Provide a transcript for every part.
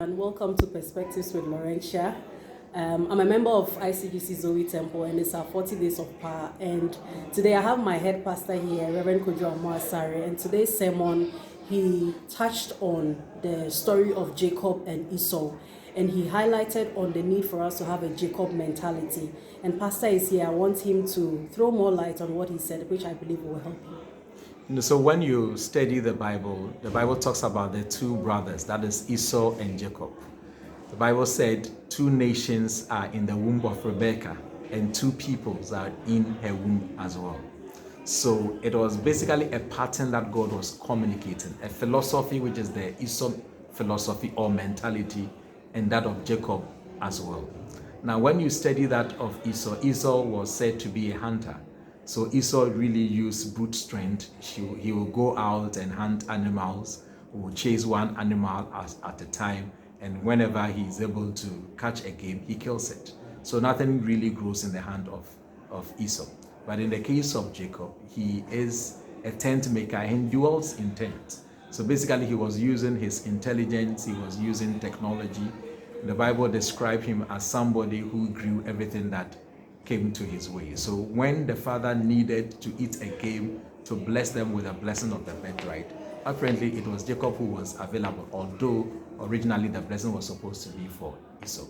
And welcome to Perspectives with Laurentia. I'm a member of ICGC Zoe Temple, and it's our 40 Days of Power. And today I have my head pastor here, Reverend Kojo and Asare. And today's sermon, he touched on the story of Jacob and Esau. And he highlighted on the need for us to have a Jacob mentality. And Pastor is here. I want him to throw more light on what he said, which I believe will help you. So when you study the Bible talks about the two brothers, that is Esau and Jacob. The Bible said 2 nations are in the womb of Rebekah and 2 peoples are in her womb as well. So it was basically a pattern that God was communicating, a philosophy which is the Esau philosophy or mentality, and that of Jacob as well. Now when you study that of Esau, Esau was said to be a hunter. So Esau really used brute strength. He will go out and hunt animals, will chase one animal at a time, and whenever he is able to catch a game, he kills it. So nothing really grows in the hand of Esau. But in the case of Jacob, he is a tent maker and dwells in tents. So basically he was using his intelligence, he was using technology. The Bible described him as somebody who grew everything that came to his way. So when the father needed to eat a game to bless them with a blessing of the birthright, apparently it was Jacob who was available, although originally the blessing was supposed to be for Esau.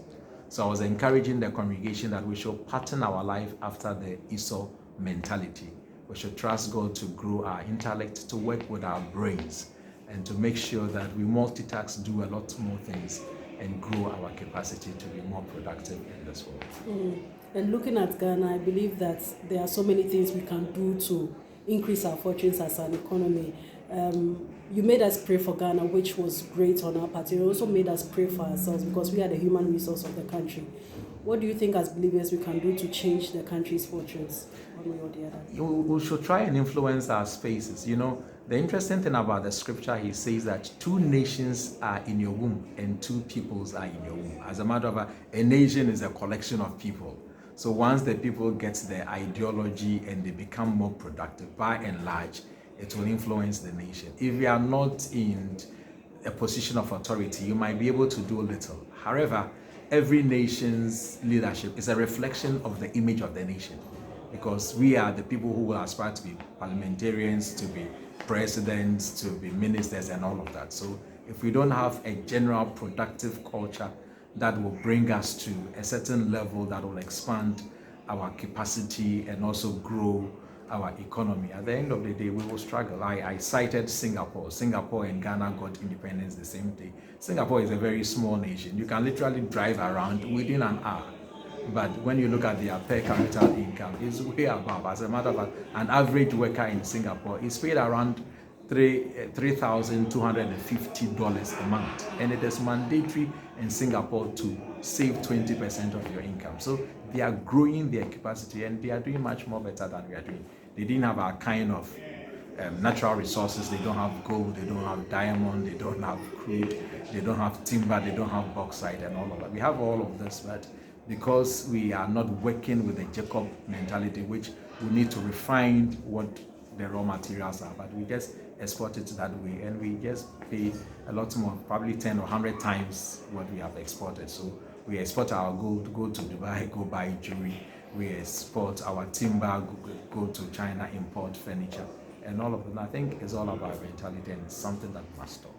So I was encouraging the congregation that we should pattern our life after the Esau mentality. We should trust God to grow our intellect, to work with our brains, and to make sure that we multitask, do a lot more things, and grow our capacity to be more productive in this world. And looking at Ghana, I believe that there are so many things we can do to increase our fortunes as an economy. You made us pray for Ghana, which was great on our part. You also made us pray for ourselves because we are the human resource of the country. What do you think as believers we can do to change the country's fortunes, one way or the other? We should try and influence our spaces. You know, the interesting thing about the scripture, he says that 2 nations are in your womb and 2 peoples are in your womb. As a matter of fact, a nation is a collection of people. So once the people get their ideology and they become more productive, by and large, it will influence the nation. If you are not in a position of authority, you might be able to do little. However, every nation's leadership is a reflection of the image of the nation, because we are the people who will aspire to be parliamentarians, to be presidents, to be ministers, and all of that. So if we don't have a general productive culture that will bring us to a certain level that will expand our capacity and also grow our economy, at the end of the day, we will struggle. I cited Singapore. Singapore and Ghana got independence the same day. Singapore is a very small nation. You can literally drive around within an hour. But when you look at their per capita income, it's way above. As a matter of fact, an average worker in Singapore is paid around $3,250 a month, and it is mandatory in Singapore to save 20% of your income. So they are growing their capacity and they are doing much more better than we are doing. They didn't have our kind of natural resources. They don't have gold, they don't have diamond, they don't have crude, they don't have timber, they don't have bauxite and all of that. We have all of this, but because we are not working with the Jacob mentality, which we need to refine what the raw materials are, but we just export it that way and we just pay a lot more, probably 10 or 100 times what we have exported. So we export our gold, go to Dubai, go buy jewelry. We export our timber, go to China, import furniture, and all of them. I think it's all about mentality and it's something that must stop.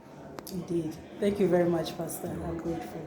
Indeed. Thank you very much, Pastor. I'm grateful.